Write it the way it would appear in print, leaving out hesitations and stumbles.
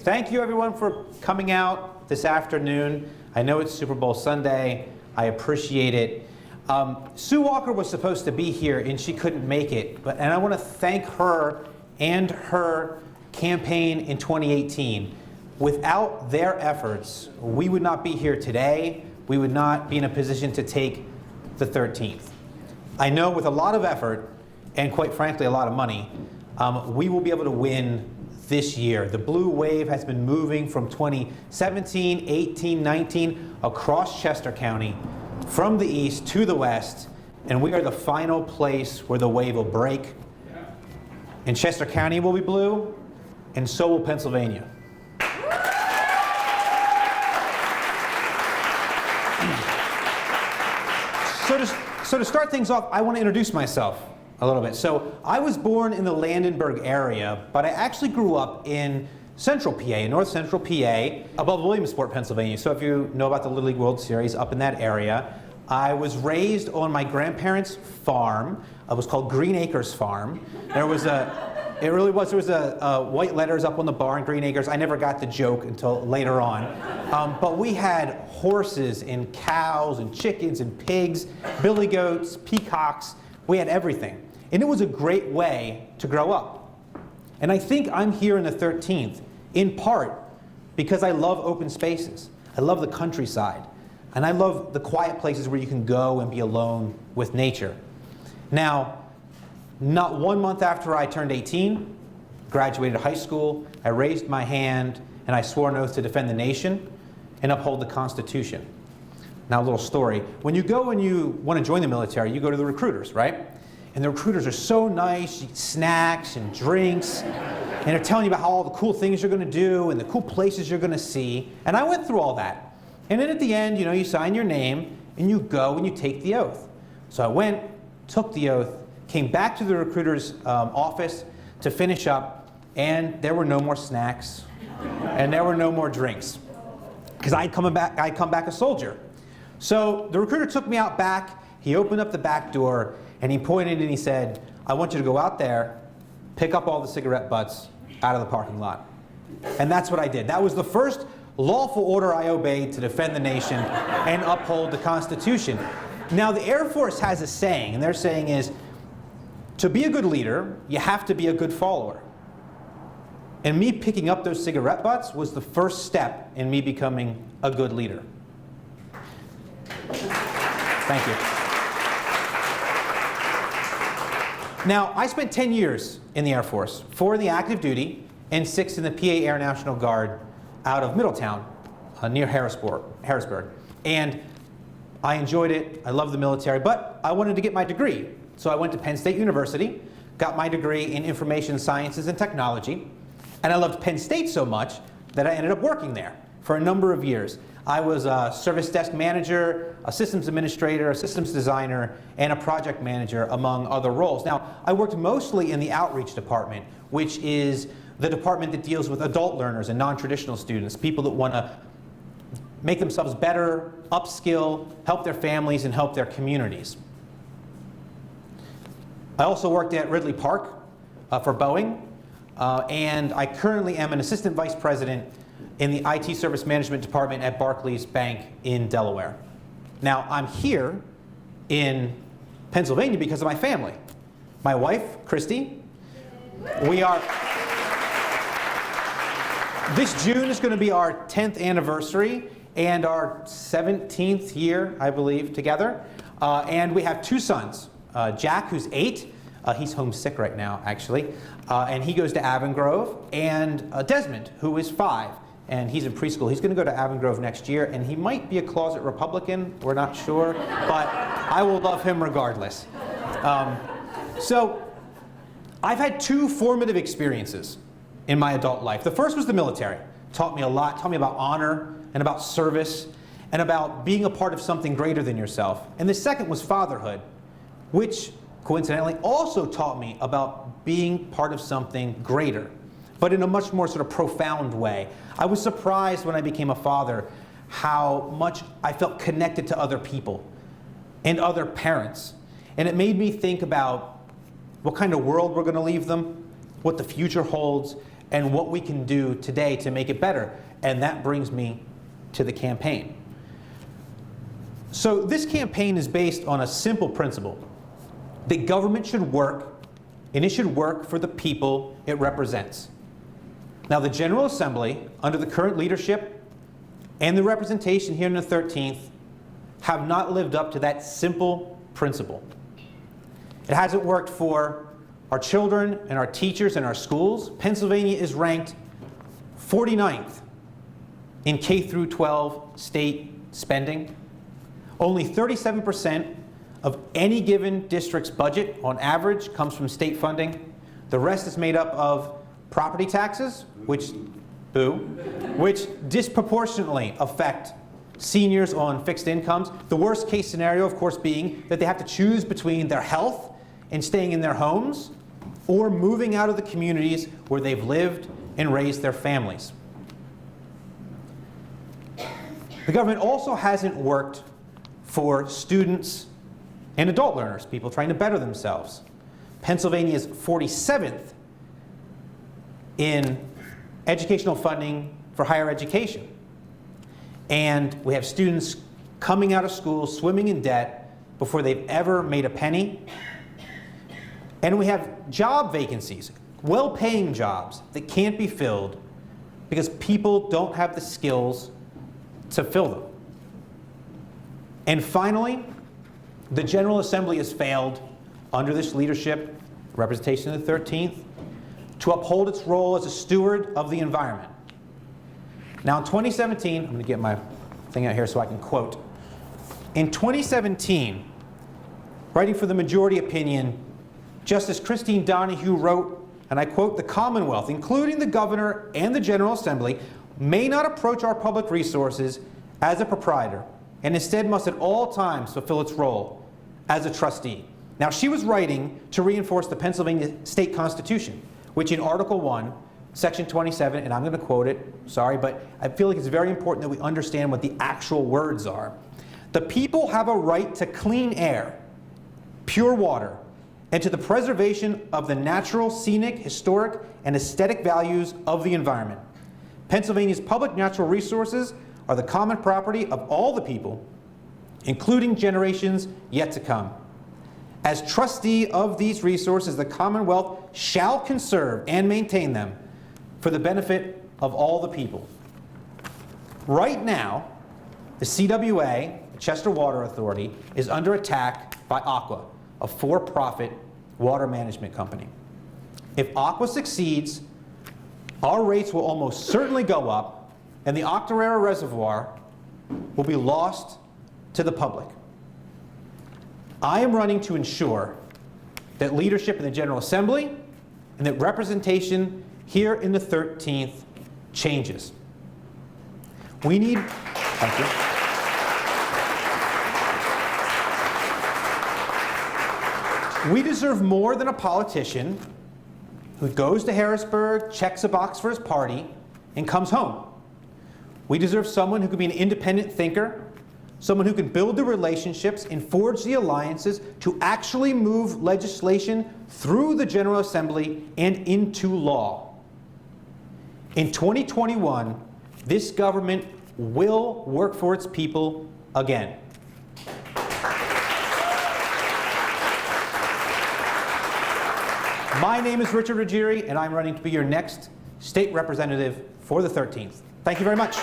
Thank you everyone for coming out this afternoon. I know it's Super Bowl Sunday. I appreciate it. Sue Walker was supposed to be here and she couldn't make it, and I want to thank her and her campaign in 2018. Without their efforts, we would not be here today. We would not be in a position to take the 13th. I know with a lot of effort, and quite frankly a lot of money, we will be able to win this year. The blue wave has been moving from 2017, 18, 19 across Chester County, from the east to the west, and we are the final place where the wave will break. And Chester County will be blue, and so will Pennsylvania. So to start things off, I want to introduce myself a little bit. So I was born in the Landenberg area, but I actually grew up in Central PA, in North Central PA, above Williamsport, Pennsylvania. So if you know about the Little League World Series up in that area, I was raised on my grandparents' farm. It was called Green Acres Farm. There was there was white letters up on the barn, Green Acres. I never got the joke until later on. But we had horses and cows and chickens and pigs, billy goats, peacocks. We had everything. And it was a great way to grow up. And I think I'm here in the 13th, in part because I love open spaces. I love the countryside. And I love the quiet places where you can go and be alone with nature. Now, not 1 month after I turned 18, graduated high school, I raised my hand and I swore an oath to defend the nation and uphold the Constitution. Now a little story. When you go and you want to join the military, you go to the recruiters, right? And the recruiters are so nice, you get snacks and drinks, and they're telling you about all the cool things you're going to do and the cool places you're going to see. And I went through all that. And then at the end, you know, you sign your name and you go and you take the oath. So I went, took the oath, came back to the recruiter's office to finish up, and there were no more snacks and there were no more drinks because I'd come back a soldier. So the recruiter took me out back, he opened up the back door, and he pointed and he said, I want you to go out there, pick up all the cigarette butts out of the parking lot. And that's what I did. That was the first lawful order I obeyed to defend the nation and uphold the Constitution. Now the Air Force has a saying, and their saying is, to be a good leader, you have to be a good follower. And me picking up those cigarette butts was the first step in me becoming a good leader. Thank you. Now, I spent 10 years in the Air Force, 4 in the active duty and 6 in the PA Air National Guard out of Middletown, near Harrisburg. And I enjoyed it, I loved the military, but I wanted to get my degree. So I went to Penn State University, got my degree in information sciences and technology, and I loved Penn State so much that I ended up working there for a number of years. I was a service desk manager, a systems administrator, a systems designer, and a project manager, among other roles. Now, I worked mostly in the outreach department, which is the department that deals with adult learners and non-traditional students, people that want to make themselves better, upskill, help their families, and help their communities. I also worked at Ridley Park for Boeing, and I currently am an assistant vice president in the IT service management department at Barclays Bank in Delaware. Now, I'm here in Pennsylvania because of my family. My wife, Christy, this June is going to be our 10th anniversary and our 17th year, I believe, together. And we have 2 sons. Jack, who's 8, he's homesick right now, actually, and he goes to Avongrove, and Desmond, who is 5, and he's in preschool. He's going to go to Avongrove next year, and he might be a closet Republican, we're not sure, but I will love him regardless. So I've had 2 formative experiences in my adult life. The first was the military. Taught me a lot, taught me about honor and about service and about being a part of something greater than yourself. And the second was fatherhood, which coincidentally also taught me about being part of something greater, but in a much more sort of profound way. I was surprised when I became a father how much I felt connected to other people and other parents. And it made me think about what kind of world we're going to leave them, what the future holds, and what we can do today to make it better. And that brings me to the campaign. So this campaign is based on a simple principle. The government should work, and it should work for the people it represents. Now, the General Assembly, under the current leadership and the representation here in the 13th, have not lived up to that simple principle. It hasn't worked for our children and our teachers and our schools. Pennsylvania is ranked 49th in K through 12 state spending. Only 37% of any given district's budget, on average, comes from state funding. The rest is made up of property taxes, which disproportionately affect seniors on fixed incomes. The worst case scenario, of course, being that they have to choose between their health and staying in their homes or moving out of the communities where they've lived and raised their families. The government also hasn't worked for students and adult learners, people trying to better themselves. Pennsylvania is 47th in educational funding for higher education. And we have students coming out of school swimming in debt before they've ever made a penny. And we have job vacancies, well-paying jobs that can't be filled because people don't have the skills to fill them. And finally, the General Assembly has failed under this leadership, representation of the 13th, to uphold its role as a steward of the environment. Now in 2017, I'm going to get my thing out here so I can quote. In 2017, writing for the majority opinion, Justice Christine Donahue wrote, and I quote, "The Commonwealth, including the governor and the General Assembly, may not approach our public resources as a proprietor, and instead must at all times fulfill its role as a trustee." Now, she was writing to reinforce the Pennsylvania State Constitution, which in Article 1, Section 27, and I'm going to quote it, sorry, but I feel like it's very important that we understand what the actual words are. "The people have a right to clean air, pure water, and to the preservation of the natural, scenic, historic, and aesthetic values of the environment. Pennsylvania's public natural resources are the common property of all the people, including generations yet to come. As trustee of these resources, the Commonwealth shall conserve and maintain them for the benefit of all the people." Right now, the CWA, the Chester Water Authority, is under attack by Aqua, a for-profit water management company. If Aqua succeeds, our rates will almost certainly go up, and the Octorara Reservoir will be lost to the public. I am running to ensure that leadership in the General Assembly and that representation here in the 13th changes. We need, thank you. We deserve more than a politician who goes to Harrisburg, checks a box for his party, and comes home. We deserve someone who can be an independent thinker, someone who can build the relationships and forge the alliances to actually move legislation through the General Assembly and into law. In 2021, this government will work for its people again. My name is Richard Ruggieri, and I'm running to be your next state representative for the 13th. Thank you very much.